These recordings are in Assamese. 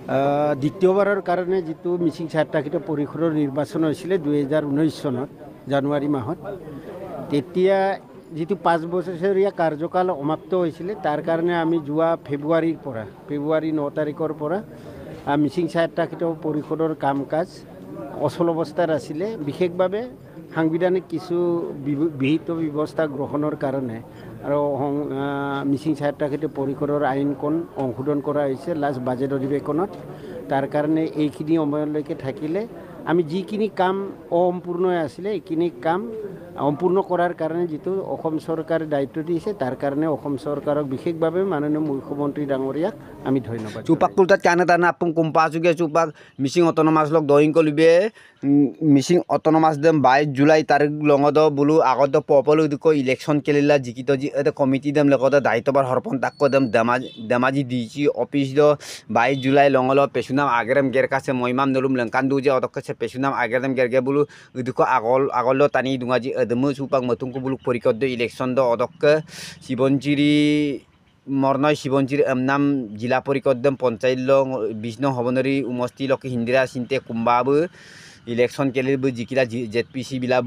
দ্বিতীয়বাৰৰ কাৰণে যিটো মিচিং স্বায়ত্তশাসিত পৰিষদৰ নিৰ্বাচন হৈছিলে 2019 চনত জানুৱাৰী মাহত, তেতিয়া যিটো 5 বছৰীয়া কাৰ্যকাল সমাপ্ত হৈছিলে, তাৰ কাৰণে আমি যোৱা ফেব্ৰুৱাৰী 9 তাৰিখৰ পৰা মিচিং স্বায়ত্তশাসিত পৰিষদৰ কাম কাজ অচল অৱস্থাত আছিলে। বিশেষভাৱে সাংবিধানিক কিছু বিহিত ব্যৱস্থা গ্ৰহণৰ কাৰণে আৰু মিচিং স্বায়ত্তশাসিত পৰিষদৰ আইনখন সংশোধন কৰা হৈছে লাষ্ট বাজেট অধিৱেশনত। তাৰ কাৰণে এইখিনি সময়লৈকে থাকিলে আমি যিখিনি কাম অসম্পূৰ্ণ আছিলে এইখিনি কাম সম্পূৰ্ণ কৰাৰ কাৰণে যিটো অসম চৰকাৰে দায়িত্ব দিছে, তাৰ কাৰণে অসম চৰকাৰক বিশেষভাৱে মাননীয় মুখ্যমন্ত্ৰী ডাঙৰীয়াক আমি ধন্যবাদ। Cupak kultat kana tana apung kumpa juga cupak missing autonomous log doing ko libe missing autonomous dem 22 Julai tarik longodo bulu agodo popolo ko election kelila jikito ji ada committee dem lekoda daitobar horpon takko dem damaji dici office do 22 Julai longolo pesunam agerem gerka se moimam nolum lengkan duje odok se pesunam agerem gerge bulu ko agolo tani dungaji ademu cupak matungku bulu porikod do election do odok Sibonjiri মরনয় শিবঞ্চির নাম জিলা পরিষদ পঞ্চায়েত বিষ্ণু হবনরি উমস্তি লকে হিন্দিরা চিন্তে কুম্বাবো ইলেকশন কেলিবো জিকিলা জেডপিসি বিলা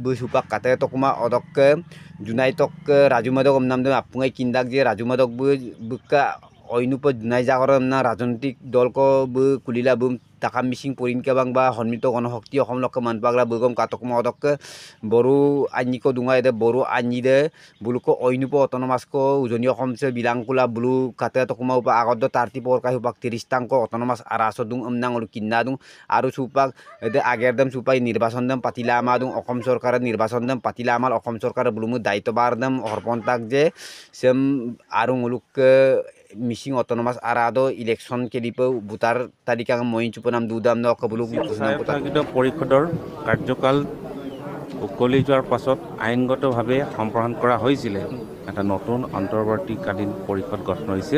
বু সুপাক কাতে তকুমা অদক জুনাইতক রাজুমাদক নাম দে আপুঙাই কিন্দাক যে রাজুমাদক বুকা অইনুপ জুনাই জাগর না রাজনৈতিক দলক বু কুলিলা বুম টাকা মিচিং পরিনকে বাং বা সন্মিত গণশক্তি অসম লক্ষ মানপাগলা বগম কাতকমা অদক বড়ো আইনিক দুঙাই দে বড়ো আইনি দে বুলুক অইনুপ অটনমাস্ক উজনি অসমসে বিলাংকুলা বুলু কাতে তকমা উপা আগদ তার্তি পরকাই উপাক 30 টাঙ্ক অটনমাস আরাস দুং আমনাং কিন্না দুং আরো সুপাক এদে আগের দম সুপাই নির্বাচন দম পাতিলা আমা দুং অসম সরকারের নির্বাচন দম পাতিলা আমাল অসম সরকারের বুলুমু দায়িত্ববার দম হরপন্তাক যে সেম আরো মুলুক মিসিং অটোনমাস আরাদো ইলেকশন কেলিপো বুটার তালিকা মইন চুপনাম দুদাম ন কবুলু স্বায়ত্তশাসিত পৰিষদৰ কাৰ্যকাল উকলি যোৱাৰ পাছত আইনগতভাৱে সম্প্ৰসাৰণ কৰা হৈছিলে। এটা নতুন অন্তৰ্বৰ্তীকালীন পৰিষদ গঠন হৈছে।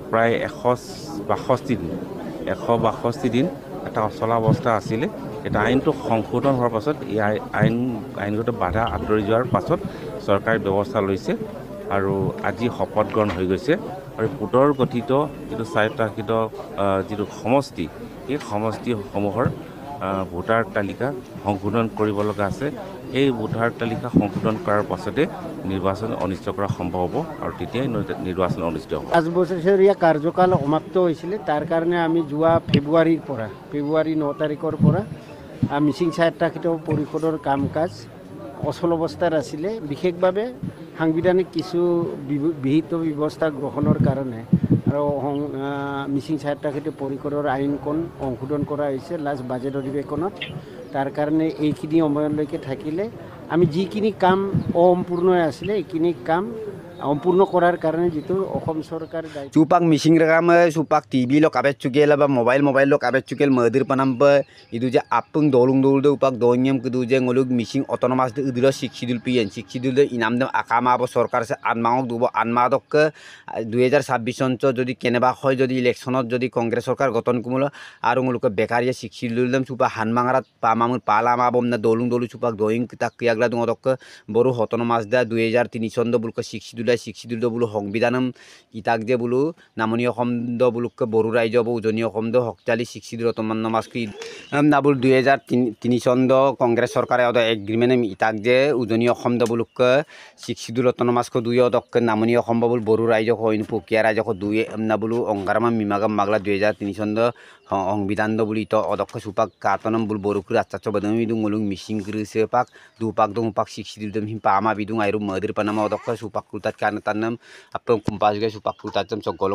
প্ৰায় 162 দিন এটা অচলাৱস্থা আছিলে। এটা আইনটো সংশোধন হোৱাৰ পাছত এই আইনগত বাধা আঁতৰি যোৱাৰ পাছত চৰকাৰে ব্যৱস্থা লৈছে আৰু আজি শপত গ্ৰহণ হৈ গৈছে। আৰু পুনৰ গঠিত যিটো স্বায়ত্তশাসিত যিটো সমষ্টি, এই সমষ্টিসমূহৰ ভোটাৰ তালিকা সংশোধন কৰিব লগা আছে। এই ভোটাৰ তালিকা সংশোধন কৰাৰ পাছতে নিৰ্বাচন অনুষ্ঠিত কৰা সম্ভৱ হ'ব আৰু তেতিয়াই নিৰ্বাচন অনুষ্ঠিত হ'ব। 5 বছৰীয়া কাৰ্যকাল সমাপ্ত হৈছিলে, তাৰ কাৰণে আমি যোৱা ফেব্ৰুৱাৰী 9 তাৰিখৰ পৰা মিচিং স্বায়ত্তশাসিত পৰিষদৰ কাম কাজ অচল অৱস্থাত আছিলে। বিশেষভাৱে সাংবিধানিক কিছু বিহিত ব্যৱস্থা গ্ৰহণৰ কাৰণে আৰু মিচিং স্বায়ত্তশাসিত পৰিষদৰ আইনখন সংশোধন কৰা হৈছে লাষ্ট বাজেট অধিৱেশনত। তাৰ কাৰণে এইখিনি সময়লৈকে থাকিলে আমি যিখিনি কাম অসম্পূৰ্ণ আছিলে এইখিনি কাম সম্পূৰ্ণ কৰাৰ কাৰণে যিটো অসম চৰকাৰে cupak missing rekam supak TV lo kabet cukel ba mobile lo kabet cukel madir panam ba itu je apung dolung do upak donyem kedu je ngolug missing autonomous de udilo siksidul de inam dem akama abo সরকার সে আনমাঙক দুব আনমাদক 2026 সন যদি কেনেবা হয় যদি ইলেকশনত যদি কংগ্রেস সরকার গঠন কুমল আর ngoluk বেকারিয়া siksidul dem supa hanmangarat pamamur palama bom na dolung supak doing tak kiagla dungodok boru autonomous da 2003 Son do bulka siksidul do bulu সংবিধানম ইতাক যে বুলু নামনি অসম দ বুলুক বড়ো ৰাজ্য ব উজনি অসম দ হকচালি সিক্সিদুৰ অটনমাস কি নাবুল 2003 চন দ কংগ্ৰেছ চৰকাৰে অদ এগ্ৰিমেন্ট ইতাক যে উজনি অসম দ বুলুক সিক্সিদুৰ অটনমাস কো দুই অদক নামনি অসম বুল বড়ো ৰাজ্য হইন পুকিয়া ৰাজ্য কো দুই নাবুলু অংগাৰমা মিমাগাম মাগলা 2003 চন দ সংবিধান দ বুলি ত অদক সুপাক কাতনম বুল বড়োক আচ্ছা বদমি দুং মুলুং মিসিং কৰিছে পাক দুপাক দং পাক সিক্সিদুৰ দম হিম পামা বিদুং আইৰু মদিৰ পানামা অদক সুপাক কুতাত কান tanam apung kumpas guys supak kutat jam so golong